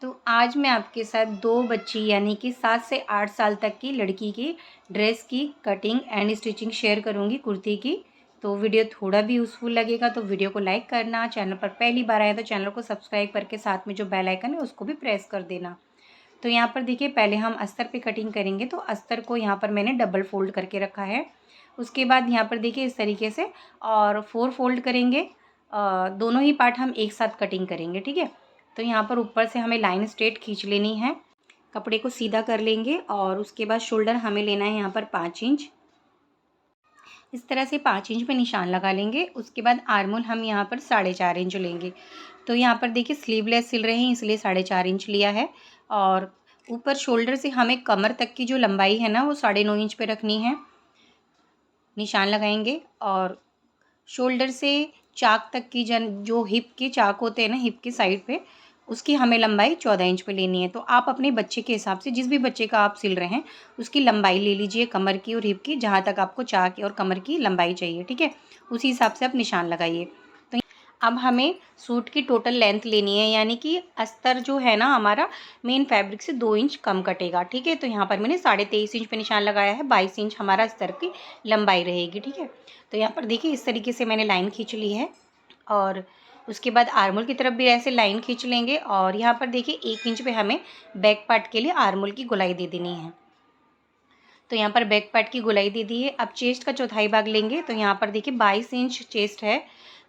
तो आज मैं आपके साथ 2 बच्ची यानी कि 7 से 8 साल तक की लड़की की ड्रेस की कटिंग एंड स्टिचिंग शेयर करूंगी कुर्ती की। तो वीडियो थोड़ा भी यूज़फुल लगेगा तो वीडियो को लाइक करना, चैनल पर पहली बार आए तो चैनल को सब्सक्राइब करके साथ में जो बेल आइकन है उसको भी प्रेस कर देना। तो यहाँ पर देखिए पहले हम अस्तर पे कटिंग करेंगे, तो अस्तर को यहाँ पर मैंने डबल फोल्ड करके रखा है। उसके बाद यहाँ पर देखिए इस तरीके से और 4 फोल्ड करेंगे। दोनों ही पार्ट हम एक साथ कटिंग करेंगे, ठीक है। तो यहाँ पर ऊपर से हमें लाइन स्ट्रेट खींच लेनी है, कपड़े को सीधा कर लेंगे और उसके बाद शोल्डर हमें लेना है यहाँ पर 5 इंच। इस तरह से 5 इंच पे निशान लगा लेंगे। उसके बाद आर्मोल हम यहाँ पर 4.5 इंच लेंगे। तो यहाँ पर देखिए स्लीवलेस सिल रहे हैं इसलिए 4.5 इंच लिया है। और ऊपर शोल्डर से हमें कमर तक की जो लंबाई है ना वो 9.5 इंच पे रखनी है। निशान लगाएंगे और शोल्डर से चाक तक की जो हिप के चाक होते हैं ना, हिप की साइड पे, उसकी हमें लंबाई 14 इंच पे लेनी है। तो आप अपने बच्चे के हिसाब से, जिस भी बच्चे का आप सिल रहे हैं उसकी लंबाई ले लीजिए, कमर की और हिप की, जहाँ तक आपको चाक और कमर की लंबाई चाहिए, ठीक है। उसी हिसाब से आप निशान लगाइए। तो अब हमें सूट की टोटल लेंथ लेनी है, यानी कि अस्तर जो है ना हमारा मेन फैब्रिक से 2 इंच कम कटेगा, ठीक है। तो यहाँ पर मैंने 23.5 इंच पे निशान लगाया है, 22 इंच हमारा अस्तर की लंबाई रहेगी, ठीक है। तो यहाँ पर देखिए इस तरीके से मैंने लाइन खींच ली है और उसके बाद आर्मोल की तरफ भी ऐसे लाइन खींच लेंगे। और यहाँ पर देखिए 1 इंच पे हमें बैक पार्ट के लिए आर्मोल की गोलाई दे देनी है। तो यहाँ पर बैक पार्ट की गोलाई दे दी है। अब चेस्ट का चौथाई भाग लेंगे। तो यहाँ पर देखिए 22 इंच चेस्ट है,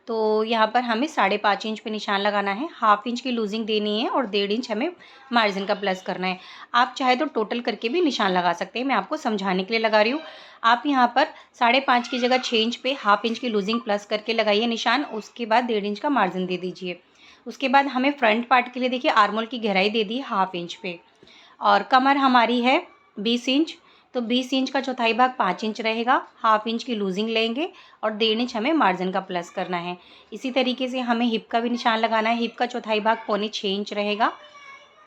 तो यहाँ पर हमें 5.5 इंच पे निशान लगाना है। हाफ इंच की लूजिंग देनी है और 1.5 इंच हमें मार्जिन का प्लस करना है। आप चाहे तो टोटल करके भी निशान लगा सकते हैं, मैं आपको समझाने के लिए लगा रही हूँ। आप यहाँ पर 5.5 की जगह 6 इंच पे हाफ इंच की लूजिंग प्लस करके लगाइए निशान। उसके बाद 1.5 इंच का मार्जिन दे दीजिए। उसके बाद हमें फ्रंट पार्ट के लिए देखिए आर्मोल की गहराई दे दी हाफ इंच पे और कमर हमारी है 20 इंच। तो 20 इंच का चौथाई भाग 5 इंच रहेगा। हाफ इंच की लूजिंग लेंगे और 1.5 इंच हमें मार्जिन का प्लस करना है। इसी तरीके से हमें हिप का भी निशान लगाना है। हिप का चौथाई भाग 6.25 इंच रहेगा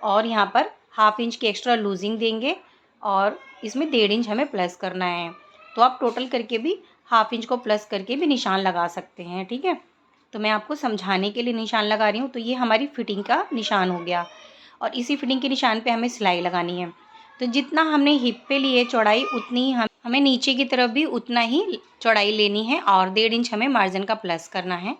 और यहाँ पर हाफ इंच की एक्स्ट्रा लूजिंग देंगे और इसमें 1.5 इंच हमें प्लस करना है। तो आप टोटल करके भी हाफ इंच को प्लस करके भी निशान लगा सकते हैं, ठीक है। तो मैं आपको समझाने के लिए निशान लगा रही हूँ। तो ये हमारी फिटिंग का निशान हो गया और इसी फिटिंग के निशान पे हमें सिलाई लगानी है। तो जितना हमने हिप पे लिए चौड़ाई, उतनी ही हमें नीचे की तरफ भी उतना ही चौड़ाई लेनी है और 1.5 इंच हमें मार्जिन का प्लस करना है,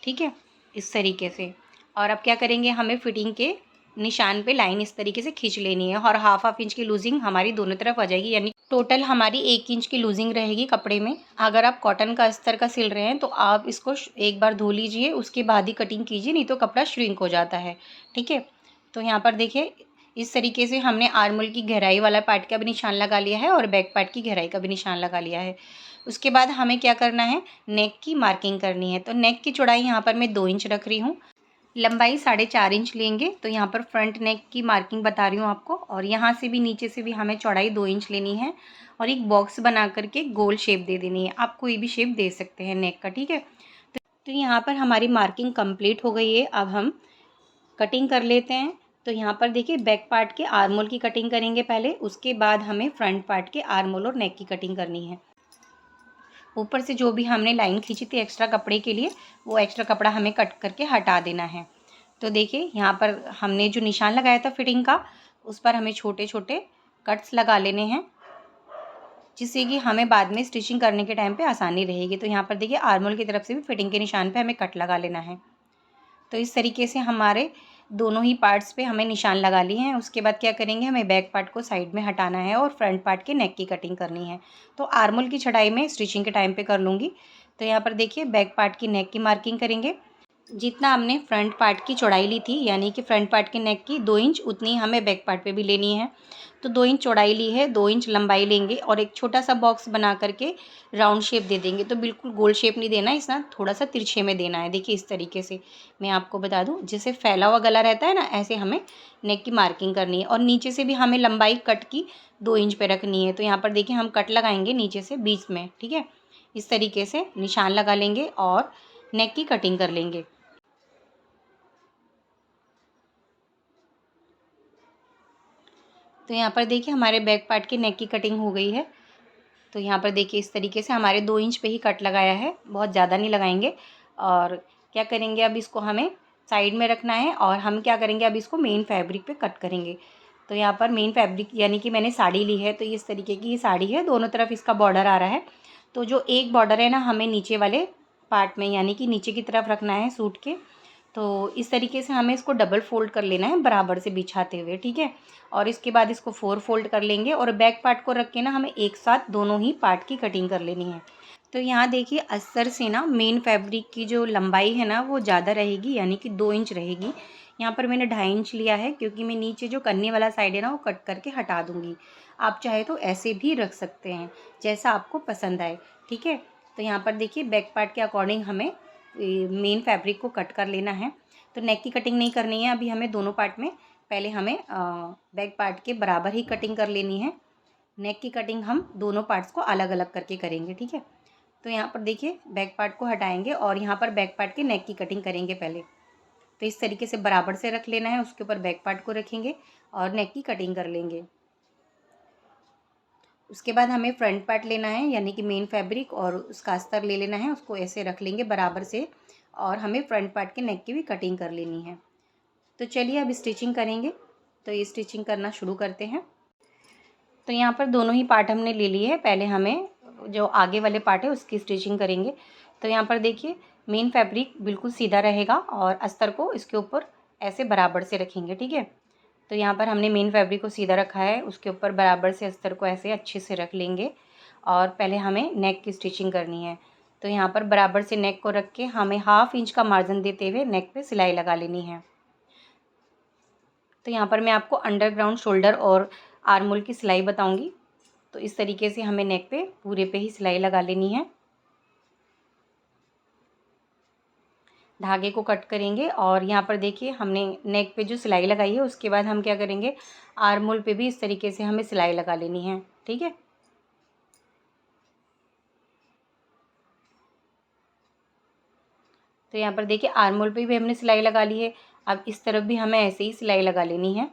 ठीक है, इस तरीके से। और अब क्या करेंगे, हमें फिटिंग के निशान पे लाइन इस तरीके से खींच लेनी है और हाफ इंच की लूजिंग हमारी दोनों तरफ आ जाएगी, यानी टोटल हमारी 1 इंच की लूजिंग रहेगी कपड़े में। अगर आप कॉटन का अस्तर का सिल रहे हैं तो आप इसको एक बार धो लीजिए, उसके बाद ही कटिंग कीजिए, नहीं तो कपड़ा श्रिंक हो जाता है, ठीक है। तो यहाँ पर देखिए इस तरीके से हमने आर्मोल की गहराई वाला पार्ट का भी निशान लगा लिया है और बैक पार्ट की गहराई का भी निशान लगा लिया है। उसके बाद हमें क्या करना है, नेक की मार्किंग करनी है। तो नेक की चौड़ाई यहाँ पर मैं 2 इंच रख रही हूँ, लंबाई 4.5 इंच लेंगे। तो यहाँ पर फ्रंट नेक की मार्किंग बता रही हूँ आपको, और यहाँ से भी नीचे से भी हमें चौड़ाई 2 इंच लेनी है और एक बॉक्स बना करके गोल शेप दे देनी है। आप कोई भी शेप दे सकते हैं नेक का, ठीक है। तो यहाँ पर हमारी मार्किंग कंप्लीट हो गई है। अब हम कटिंग कर लेते हैं। तो यहाँ पर देखिए बैक पार्ट के आर्मोल की कटिंग करेंगे पहले, उसके बाद हमें फ्रंट पार्ट के आर्मोल और नेक की कटिंग करनी है। ऊपर से जो भी हमने लाइन खींची थी एक्स्ट्रा कपड़े के लिए, वो एक्स्ट्रा कपड़ा हमें कट करके हटा देना है। तो देखिए यहाँ पर हमने जो निशान लगाया था फिटिंग का, उस पर हमें छोटे छोटे कट्स लगा लेने हैं, जिससे कि हमें बाद में स्टिचिंग करने के टाइम पे आसानी रहेगी। तो यहाँ पर देखिए आर्मोल की तरफ से भी फिटिंग के निशान पे हमें कट लगा लेना है। तो इस तरीके से हमारे दोनों ही पार्ट्स पे हमें निशान लगा लिए हैं। उसके बाद क्या करेंगे, हमें बैक पार्ट को साइड में हटाना है और फ्रंट पार्ट के नेक की कटिंग करनी है। तो आर्मोल की छटाई में स्टिचिंग के टाइम पे कर लूँगी। तो यहाँ पर देखिए बैक पार्ट की नेक की मार्किंग करेंगे। जितना हमने फ्रंट पार्ट की चौड़ाई ली थी, यानी कि फ्रंट पार्ट के नेक की 2 इंच, उतनी हमें बैक पार्ट पे भी लेनी है। तो 2 इंच चौड़ाई ली है, 2 इंच लंबाई लेंगे और एक छोटा सा बॉक्स बना करके राउंड शेप दे देंगे। तो बिल्कुल गोल शेप नहीं देना है, इसमें थोड़ा सा तिरछे में देना है। देखिए इस तरीके से मैं आपको बता दूं, जैसे फैला हुआ गला रहता है ना, ऐसे हमें नेक की मार्किंग करनी है। और नीचे से भी हमें लंबाई कट की 2 इंच पे रखनी है। तो यहाँ पर देखिए हम कट लगाएंगे नीचे से बीच में, ठीक है। इस तरीके से निशान लगा लेंगे और नेक की कटिंग कर लेंगे। तो यहाँ पर देखिए हमारे बैक पार्ट की नेक की कटिंग हो गई है। तो यहाँ पर देखिए इस तरीके से हमारे 2 इंच पे ही कट लगाया है, बहुत ज़्यादा नहीं लगाएंगे। और क्या करेंगे, अब इसको हमें साइड में रखना है और हम क्या करेंगे, अब इसको मेन फैब्रिक पे कट करेंगे। तो यहाँ पर मेन फैब्रिक यानी कि मैंने साड़ी ली है, तो इस तरीके की ये साड़ी है, दोनों तरफ इसका बॉर्डर आ रहा है। तो जो एक बॉर्डर है ना, हमें नीचे वाले पार्ट में यानी कि नीचे की तरफ रखना है सूट के। तो इस तरीके से हमें इसको डबल फोल्ड कर लेना है बराबर से बिछाते हुए, ठीक है। और इसके बाद इसको 4 फोल्ड कर लेंगे और बैक पार्ट को रख के ना हमें एक साथ दोनों ही पार्ट की कटिंग कर लेनी है। तो यहाँ देखिए अस्तर से ना मेन फैब्रिक की जो लंबाई है ना वो ज़्यादा रहेगी, यानी कि 2 इंच रहेगी। यहाँ पर मैंने 2.5 इंच लिया है, क्योंकि मैं नीचे जो कन्ने वाला साइड है ना वो कट करके हटा दूँगी। आप चाहे तो ऐसे भी रख सकते हैं, जैसा आपको पसंद आए, ठीक है। तो यहाँ पर देखिए बैक पार्ट के अकॉर्डिंग हमें मेन फैब्रिक को कट कर लेना है। तो नेक की कटिंग नहीं करनी है अभी हमें, दोनों पार्ट में पहले हमें बैक पार्ट के बराबर ही कटिंग कर लेनी है। नेक की कटिंग हम दोनों पार्ट्स को अलग अलग करके करेंगे, ठीक है। तो यहाँ पर देखिए बैक पार्ट को हटाएंगे और यहाँ पर बैक पार्ट के नेक की कटिंग करेंगे पहले। तो इस तरीके से बराबर से रख लेना है, उसके ऊपर बैक पार्ट को रखेंगे और नेक की कटिंग कर लेंगे। उसके बाद हमें फ्रंट पार्ट लेना है, यानी कि मेन फैब्रिक, और उसका अस्तर ले लेना है, उसको ऐसे रख लेंगे बराबर से और हमें फ्रंट पार्ट के नेक की भी कटिंग कर लेनी है। तो चलिए अब स्टिचिंग करेंगे। तो ये स्टिचिंग करना शुरू करते हैं। तो यहाँ पर दोनों ही पार्ट हमने ले लिए है, पहले हमें जो आगे वाले पार्ट है उसकी स्टिचिंग करेंगे। तो यहाँ पर देखिए मेन फैब्रिक बिल्कुल सीधा रहेगा और अस्तर को इसके ऊपर ऐसे बराबर से रखेंगे, ठीक है। तो यहाँ पर हमने मेन फैब्रिक को सीधा रखा है, उसके ऊपर बराबर से अस्तर को ऐसे अच्छे से रख लेंगे और पहले हमें नेक की स्टिचिंग करनी है। तो यहाँ पर बराबर से नेक को रख के हमें 1/2 इंच का मार्जिन देते हुए नेक पे सिलाई लगा लेनी है। तो यहाँ पर मैं आपको अंडरग्राउंड शोल्डर और आर्म होल की सिलाई बताऊँगी। तो इस तरीके से हमें नेक पे पूरे पे ही सिलाई लगा लेनी है। धागे को कट करेंगे और यहाँ पर देखिए हमने नेक पे जो सिलाई लगाई है उसके बाद हम क्या करेंगे, आर्म होल पे भी इस तरीके से हमें सिलाई लगा लेनी है, ठीक है। तो यहाँ पर देखिए आर्म होल पे भी हमने सिलाई लगा ली है। अब इस तरफ भी हमें ऐसे ही सिलाई लगा लेनी है।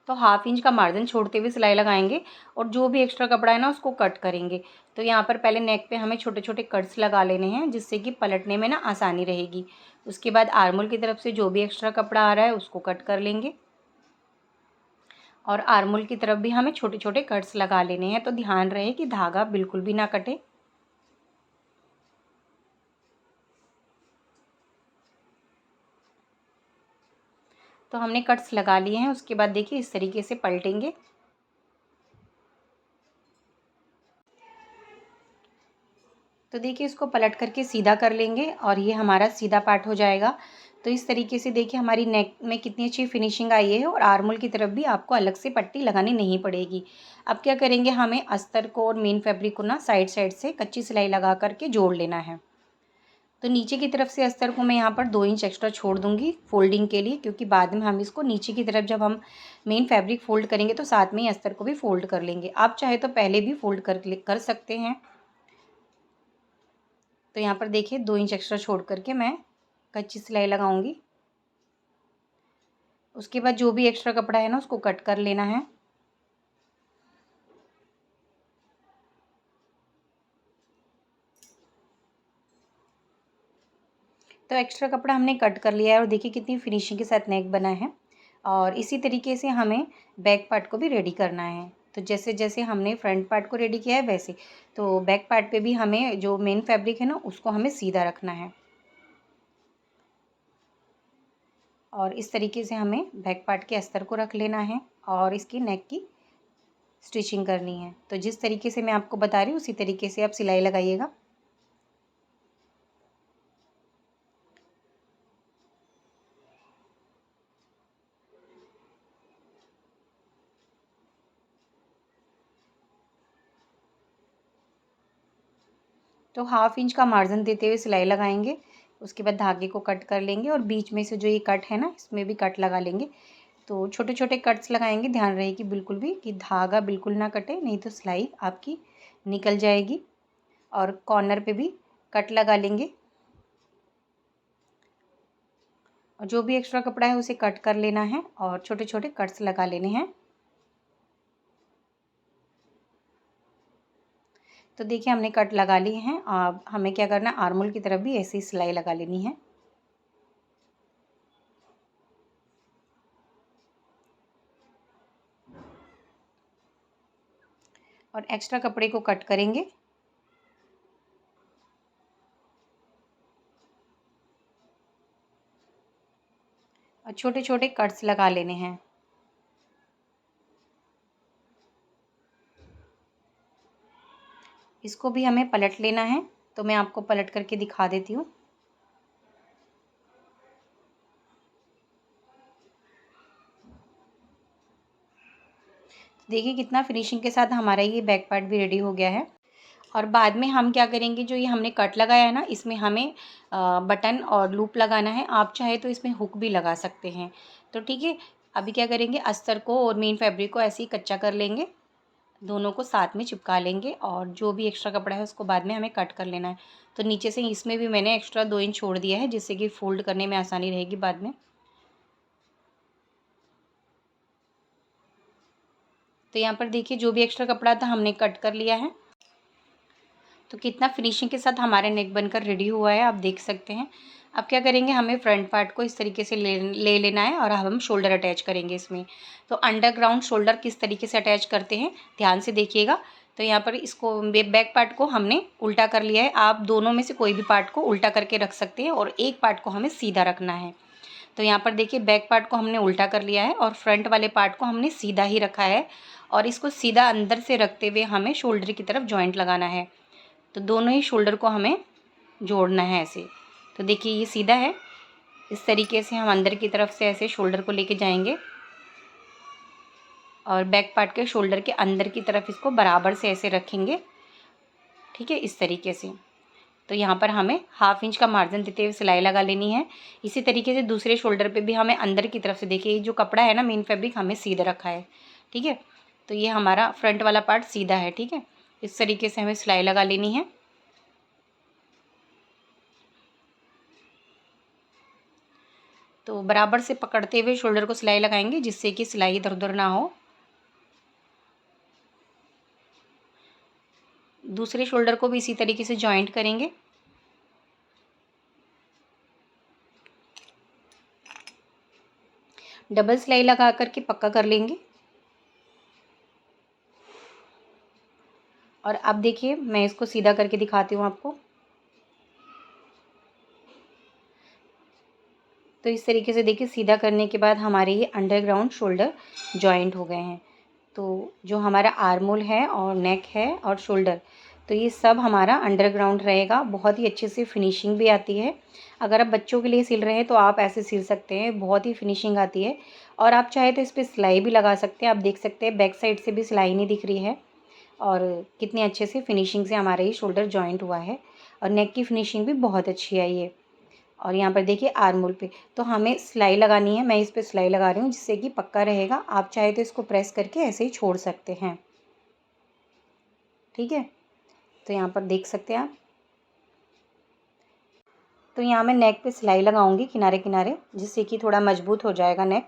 तो 1/2 इंच का मार्जिन छोड़ते हुए सिलाई लगाएंगे और जो भी एक्स्ट्रा कपड़ा है ना उसको कट करेंगे। तो यहाँ पर पहले नेक पे हमें छोटे छोटे कट्स लगा लेने हैं, जिससे कि पलटने में ना आसानी रहेगी। उसके बाद आर्म होल की तरफ से जो भी एक्स्ट्रा कपड़ा आ रहा है उसको कट कर लेंगे और आर्म होल की तरफ भी हमें छोटे छोटे कट्स लगा लेने हैं। तो ध्यान रहे कि धागा बिल्कुल भी ना कटे। तो हमने कट्स लगा लिए हैं, उसके बाद देखिए इस तरीके से पलटेंगे। तो देखिए इसको पलट करके सीधा कर लेंगे और ये हमारा सीधा पार्ट हो जाएगा। तो इस तरीके से देखिए हमारी नेक में कितनी अच्छी फिनिशिंग आई है और आर्म होल की तरफ भी आपको अलग से पट्टी लगानी नहीं पड़ेगी। अब क्या करेंगे, हमें अस्तर को और मेन फैब्रिक को ना साइड साइड से कच्ची सिलाई लगा करके जोड़ लेना है। तो नीचे की तरफ से अस्तर को मैं यहाँ पर 2 इंच एक्स्ट्रा छोड़ दूँगी फोल्डिंग के लिए, क्योंकि बाद में हम इसको नीचे की तरफ जब हम मेन फैब्रिक फ़ोल्ड करेंगे तो साथ में ही अस्तर को भी फ़ोल्ड कर लेंगे। आप चाहे तो पहले भी फ़ोल्ड कर सकते हैं। तो यहाँ पर देखिए 2 इंच एक्स्ट्रा छोड़ करके मैं कच्ची सिलाई लगाऊंगी। उसके बाद जो भी एक्स्ट्रा कपड़ा है ना उसको कट कर लेना है। तो एक्स्ट्रा कपड़ा हमने कट कर लिया है और देखिए कितनी फिनिशिंग के साथ नेक बना है। और इसी तरीके से हमें बैक पार्ट को भी रेडी करना है। तो जैसे जैसे हमने फ्रंट पार्ट को रेडी किया है वैसे तो बैक पार्ट पे भी हमें जो मेन फैब्रिक है ना उसको हमें सीधा रखना है। और इस तरीके से हमें बैक पार्ट के अस्तर को रख लेना है और इसकी नेक की स्टिचिंग करनी है। तो जिस तरीके से मैं आपको बता रही हूँ उसी तरीके से आप सिलाई लगाइएगा। तो 1/2 इंच का मार्जिन देते हुए सिलाई लगाएंगे। उसके बाद धागे को कट कर लेंगे और बीच में से जो ये कट है ना इसमें भी कट लगा लेंगे। तो छोटे छोटे कट्स लगाएंगे, ध्यान रहे कि बिल्कुल भी कि धागा बिल्कुल ना कटे, नहीं तो सिलाई आपकी निकल जाएगी। और कॉर्नर पे भी कट लगा लेंगे और जो भी एक्स्ट्रा कपड़ा है उसे कट कर लेना है और छोटे छोटे कट्स लगा लेने हैं। तो देखिए हमने कट लगा ली हैं। अब हमें क्या करना है, आर्मोल की तरफ भी ऐसी सिलाई लगा लेनी है। और एक्स्ट्रा कपड़े को कट करेंगे। और छोटे छोटे कट्स लगा लेने हैं। इसको भी हमें पलट लेना है, तो मैं आपको पलट करके दिखा देती हूँ। देखिए कितना फिनिशिंग के साथ हमारा ये बैक पार्ट भी रेडी हो गया है। और बाद में हम क्या करेंगे, जो ये हमने कट लगाया है ना, इसमें हमें बटन और लूप लगाना है। आप चाहे तो इसमें हुक भी लगा सकते हैं। तो ठीक है, अभी क्या करेंगे, अस्तर को और मेन फैब्रिक को ऐसे ही कच्चा कर लेंगे, दोनों को साथ में चिपका लेंगे। और जो भी एक्स्ट्रा कपड़ा है उसको बाद में हमें कट कर लेना है। तो नीचे से इसमें भी मैंने एक्स्ट्रा 2 इंच छोड़ दिया है, जिससे कि फोल्ड करने में आसानी रहेगी बाद में। तो यहाँ पर देखिए जो भी एक्स्ट्रा कपड़ा था हमने कट कर लिया है। तो कितना फिनिशिंग के साथ हमारा नेक बनकर रेडी हुआ है, आप देख सकते हैं। अब क्या करेंगे, हमें फ्रंट पार्ट को इस तरीके से ले लेना है और अब हम शोल्डर अटैच करेंगे इसमें। तो अंडरग्राउंड शोल्डर किस तरीके से अटैच करते हैं, ध्यान से देखिएगा। तो यहाँ पर इसको बैक पार्ट को हमने उल्टा कर लिया है। आप दोनों में से कोई भी पार्ट को उल्टा करके रख सकते हैं और एक पार्ट को हमें सीधा रखना है। तो यहाँ पर देखिए बैक पार्ट को हमने उल्टा कर लिया है और फ्रंट वाले पार्ट को हमने सीधा ही रखा है। और इसको सीधा अंदर से रखते हुए हमें शोल्डर की तरफ जॉइंट लगाना है। तो दोनों ही शोल्डर को हमें जोड़ना है ऐसे। तो देखिए ये सीधा है, इस तरीके से हम अंदर की तरफ से ऐसे शोल्डर को लेके जाएंगे और बैक पार्ट के शोल्डर के अंदर की तरफ इसको बराबर से ऐसे रखेंगे। ठीक है, इस तरीके से। तो यहाँ पर हमें 1/2 इंच का मार्जिन देते हुए सिलाई लगा लेनी है। इसी तरीके से दूसरे शोल्डर पे भी हमें अंदर की तरफ से, देखिए जो कपड़ा है ना, मेन फैब्रिक हमें सीधा रखा है। ठीक है, तो ये हमारा फ्रंट वाला पार्ट सीधा है। ठीक है, इस तरीके से हमें सिलाई लगा लेनी है। तो बराबर से पकड़ते हुए शोल्डर को सिलाई लगाएंगे, जिससे कि सिलाई इधर उधर ना हो। दूसरे शोल्डर को भी इसी तरीके से जॉइंट करेंगे। डबल सिलाई लगा करके पक्का कर लेंगे। और अब देखिए मैं इसको सीधा करके दिखाती हूँ आपको। तो इस तरीके से देखिए सीधा करने के बाद हमारे ये अंडरग्राउंड शोल्डर जॉइंट हो गए हैं। तो जो हमारा आर्मोल है और नेक है और शोल्डर, तो ये सब हमारा अंडरग्राउंड रहेगा। बहुत ही अच्छे से फिनिशिंग भी आती है। अगर आप बच्चों के लिए सिल रहे हैं तो आप ऐसे सिल सकते हैं, बहुत ही फिनिशिंग आती है। और आप चाहे तो इस पर सिलाई भी लगा सकते हैं। आप देख सकते हैं बैक साइड से भी सिलाई नहीं दिख रही है। और कितने अच्छे से फिनिशिंग से हमारा ये शोल्डर जॉइंट हुआ है। और नेक की फिनिशिंग भी बहुत अच्छी आई है। और यहाँ पर देखिए आर्मोल पे तो हमें सिलाई लगानी है। मैं इस पे सिलाई लगा रही हूँ, जिससे कि पक्का रहेगा। आप चाहे तो इसको प्रेस करके ऐसे ही छोड़ सकते हैं। ठीक है, तो यहाँ पर देख सकते हैं आप। तो यहाँ मैं नेक पे सिलाई लगाऊंगी किनारे किनारे, जिससे कि थोड़ा मजबूत हो जाएगा नेक।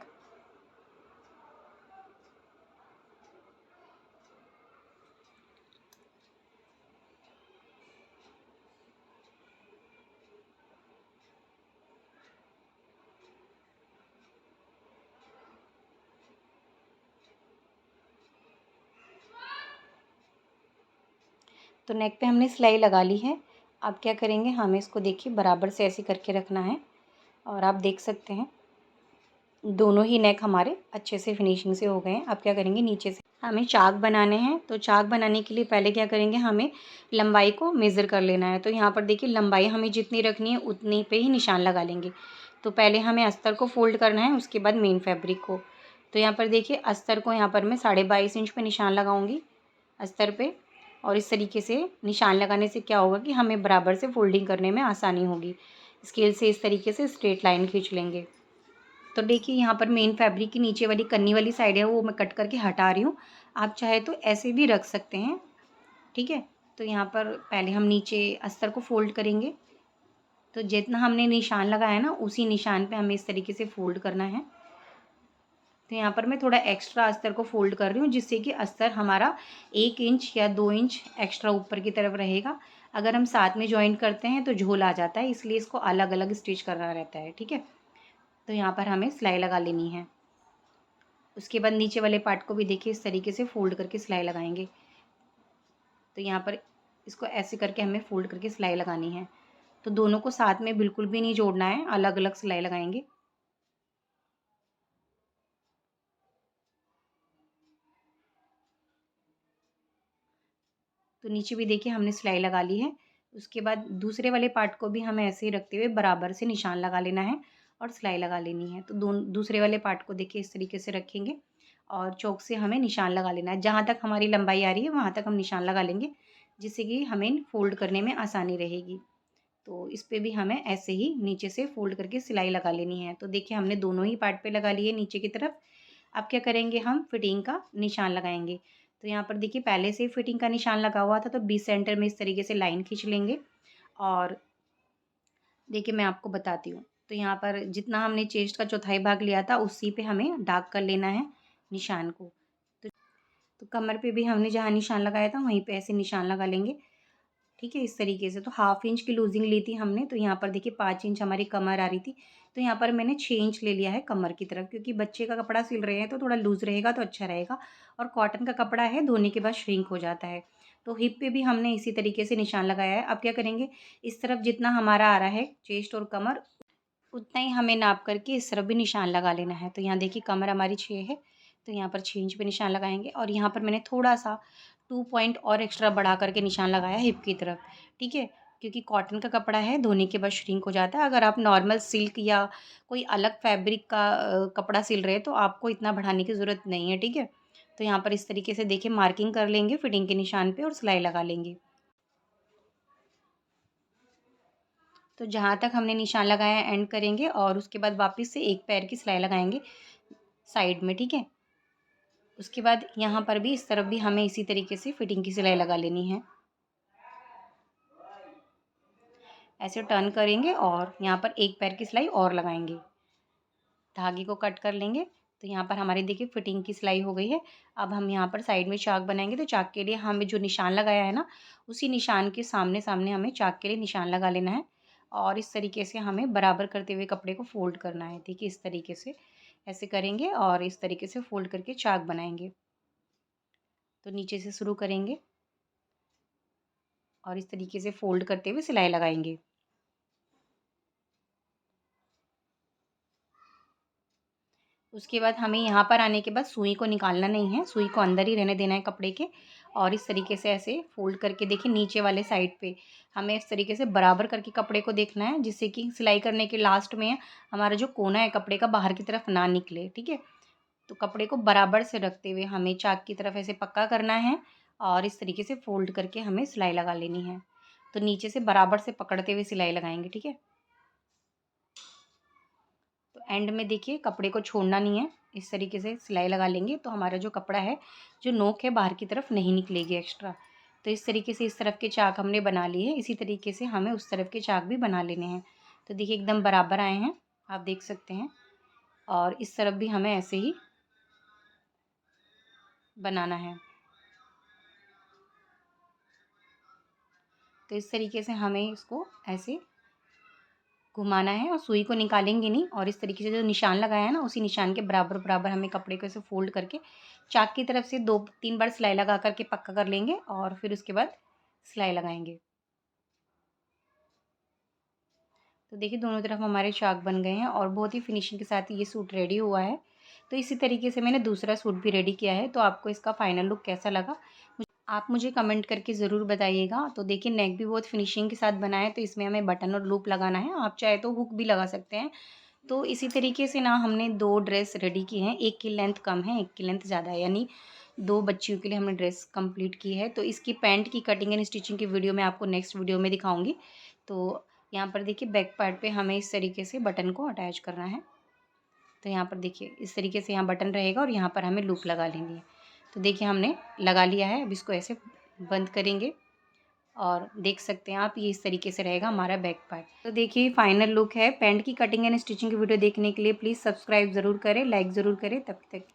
तो नेक पे हमने सिलाई लगा ली है। अब क्या करेंगे, हमें इसको देखिए बराबर से ऐसे करके रखना है। और आप देख सकते हैं दोनों ही नेक हमारे अच्छे से फिनिशिंग से हो गए हैं। अब क्या करेंगे, नीचे से हमें चाक बनाने हैं। तो चाक बनाने के लिए पहले क्या करेंगे, हमें लंबाई को मेज़र कर लेना है। तो यहाँ पर देखिए लंबाई हमें जितनी रखनी है उतनी पे ही निशान लगा लेंगे। तो पहले हमें अस्तर को फोल्ड करना है, उसके बाद मेन फैब्रिक को। तो यहाँ पर देखिए अस्तर को यहाँ पर मैं 22.5 इंच पे निशान लगाऊंगी अस्तर पे। और इस तरीके से निशान लगाने से क्या होगा कि हमें बराबर से फोल्डिंग करने में आसानी होगी। स्केल से इस तरीके से स्ट्रेट लाइन खींच लेंगे। तो देखिए यहाँ पर मेन फैब्रिक की नीचे वाली कन्नी वाली साइड है, वो मैं कट करके हटा रही हूँ। आप चाहे तो ऐसे भी रख सकते हैं। ठीक है, तो यहाँ पर पहले हम नीचे अस्तर को फोल्ड करेंगे। तो जितना हमने निशान लगाया ना, उसी निशान पे हमें इस तरीके से फोल्ड करना है। तो यहाँ पर मैं थोड़ा एक्स्ट्रा अस्तर को फोल्ड कर रही हूँ, जिससे कि अस्तर हमारा 1 इंच या 2 इंच एक्स्ट्रा ऊपर की तरफ रहेगा। अगर हम साथ में जॉइंट करते हैं तो झोल आ जाता है, इसलिए इसको अलग अलग स्टिच करना रहता है। ठीक है, तो यहाँ पर हमें सिलाई लगा लेनी है। उसके बाद नीचे वाले पार्ट को भी देखिए इस तरीके से फोल्ड करके सिलाई लगाएंगे। तो यहाँ पर इसको ऐसे करके हमें फोल्ड करके सिलाई लगानी है। तो दोनों को साथ में बिल्कुल भी नहीं जोड़ना है, अलग अलग सिलाई लगाएंगे। तो नीचे भी देखिए हमने सिलाई लगा ली है। उसके बाद दूसरे वाले पार्ट को भी हमें ऐसे ही रखते हुए बराबर से निशान लगा लेना है और सिलाई लगा लेनी है। तो दूसरे वाले पार्ट को देखिए इस तरीके से रखेंगे और चौक से हमें निशान लगा लेना है। जहाँ तक हमारी लंबाई आ रही है वहाँ तक हम निशान लगा लेंगे, जिससे कि हमें फोल्ड करने में आसानी रहेगी। तो इस पे भी हमें ऐसे ही नीचे से फोल्ड करके सिलाई लगा लेनी है। तो देखिए हमने दोनों ही पार्ट पे लगा लिए नीचे की तरफ। अब क्या करेंगे, हम फिटिंग का निशान लगाएंगे। तो यहाँ पर देखिए पहले से ही फिटिंग का निशान लगा हुआ था, तो बीच सेंटर में इस तरीके से लाइन खींच लेंगे। और देखिए मैं आपको बताती हूँ। तो यहाँ पर जितना हमने चेस्ट का चौथाई भाग लिया था उसी पे हमें दाग कर लेना है निशान को। तो कमर पे भी हमने जहाँ निशान लगाया था वहीं पे ऐसे निशान लगा लेंगे। ठीक है, इस तरीके से। तो 1/2 इंच की लूजिंग ली थी हमने, तो यहाँ पर देखिए 5 इंच हमारी कमर आ रही थी। तो यहाँ पर मैंने 6 इंच ले लिया है कमर की तरफ, क्योंकि बच्चे का कपड़ा सिल रहे हैं तो थोड़ा लूज़ रहेगा तो अच्छा रहेगा। और कॉटन का कपड़ा है, धोने के बाद श्रिंक हो जाता है। तो हिप पे भी हमने इसी तरीके से निशान लगाया है। अब क्या करेंगे, इस तरफ जितना हमारा आ रहा है चेस्ट और कमर, उतना ही हमें नाप करके इस तरफ भी निशान लगा लेना है। तो यहाँ देखिए कमर हमारी 6 है, तो यहाँ पर 6 इंच पे निशान लगाएंगे। और यहाँ पर मैंने थोड़ा सा 2 पॉइंट और एक्स्ट्रा बढ़ा करके निशान लगाया हिप की तरफ। ठीक है, क्योंकि कॉटन का कपड़ा है, धोने के बाद श्रिंक हो जाता है। अगर आप नॉर्मल सिल्क या कोई अलग फैब्रिक का कपड़ा सिल रहे हैं तो आपको इतना बढ़ाने की ज़रूरत नहीं है। ठीक है, तो यहाँ पर इस तरीके से देखिए मार्किंग कर लेंगे फिटिंग के निशान पे और सिलाई लगा लेंगे। तो जहाँ तक हमने निशान लगाया एंड करेंगे और उसके बाद वापस से एक पैर की सिलाई लगाएंगे साइड में। ठीक है, उसके बाद यहाँ पर भी इस तरफ भी हमें इसी तरीके से फिटिंग की सिलाई लगा लेनी है। ऐसे टर्न करेंगे और यहाँ पर एक पैर की सिलाई और लगाएंगे, धागे को कट कर लेंगे। तो यहाँ पर हमारी देखिए फिटिंग की सिलाई हो गई है। अब हम यहाँ पर साइड में चाक बनाएंगे। तो चाक के लिए हमें जो निशान लगाया है ना, उसी निशान के सामने सामने हमें चाक के लिए निशान लगा लेना है। और इस तरीके से हमें बराबर करते हुए कपड़े को फोल्ड करना है। देखिए इस तरीके से ऐसे करेंगे और इस तरीके से फोल्ड करके चाक बनाएंगे। तो नीचे से शुरू करेंगे और इस तरीके से फोल्ड करते हुए सिलाई लगाएंगे। उसके बाद हमें यहाँ पर आने के बाद सुई को निकालना नहीं है, सुई को अंदर ही रहने देना है कपड़े के। और इस तरीके से ऐसे फोल्ड करके देखिए नीचे वाले साइड पे हमें इस तरीके से बराबर करके कपड़े को देखना है, जिससे कि सिलाई करने के लास्ट में हमारा जो कोना है कपड़े का बाहर की तरफ ना निकले। ठीक है, तो कपड़े को बराबर से रखते हुए हमें चाक की तरफ ऐसे पक्का करना है और इस तरीके से फोल्ड करके हमें सिलाई लगा लेनी है। तो नीचे से बराबर से पकड़ते हुए सिलाई लगाएंगे। ठीक है, तो एंड में देखिए कपड़े को छोड़ना नहीं है, इस तरीके से सिलाई लगा लेंगे तो हमारा जो कपड़ा है, जो नोक है बाहर की तरफ नहीं निकलेगी एक्स्ट्रा। तो इस तरीके से इस तरफ के चाक हमने बना लिए हैं, इसी तरीके से हमें उस तरफ के चाक भी बना लेने हैं। तो देखिए एकदम बराबर आए हैं, आप देख सकते हैं। और इस तरफ भी हमें ऐसे ही बनाना है। तो इस तरीके से हमें इसको ऐसे घुमाना है और सुई को निकालेंगे नहीं। और इस तरीके से जो निशान लगाया है ना, उसी निशान के बराबर बराबर हमें कपड़े को ऐसे फोल्ड करके चाक की तरफ से 2-3 बार सिलाई लगा करके पक्का कर लेंगे और फिर उसके बाद सिलाई लगाएंगे। तो देखिए दोनों तरफ हमारे चाक बन गए हैं और बहुत ही फिनिशिंग के साथ ये सूट रेडी हुआ है। तो इसी तरीके से मैंने दूसरा सूट भी रेडी किया है। तो आपको इसका फाइनल लुक कैसा लगा आप मुझे कमेंट करके ज़रूर बताइएगा। तो देखिए नेक भी बहुत फिनिशिंग के साथ बना है, तो इसमें हमें बटन और लूप लगाना है। आप चाहे तो हुक भी लगा सकते हैं। तो इसी तरीके से ना हमने 2 ड्रेस रेडी की हैं, एक की लेंथ कम है, एक की लेंथ ज़्यादा है, यानी 2 बच्चियों के लिए हमने ड्रेस कंप्लीट की है। तो इसकी पैंट की कटिंग एंड स्टिचिंग की वीडियो मैं आपको नेक्स्ट वीडियो में दिखाऊंगी। तो यहाँ पर देखिए बैक पार्ट पे हमें इस तरीके से बटन को अटैच करना है। तो यहाँ पर देखिए इस तरीके से यहाँ बटन रहेगा और यहाँ पर हमें लूप लगा लेनी है। तो देखिए हमने लगा लिया है, अब इसको ऐसे बंद करेंगे और देख सकते हैं आप, ये इस तरीके से रहेगा हमारा बैक पार्ट। तो देखिए फाइनल लुक है। पैंट की कटिंग एंड स्टिचिंग की वीडियो देखने के लिए प्लीज़ सब्सक्राइब ज़रूर करें, लाइक ज़रूर करें। तब तक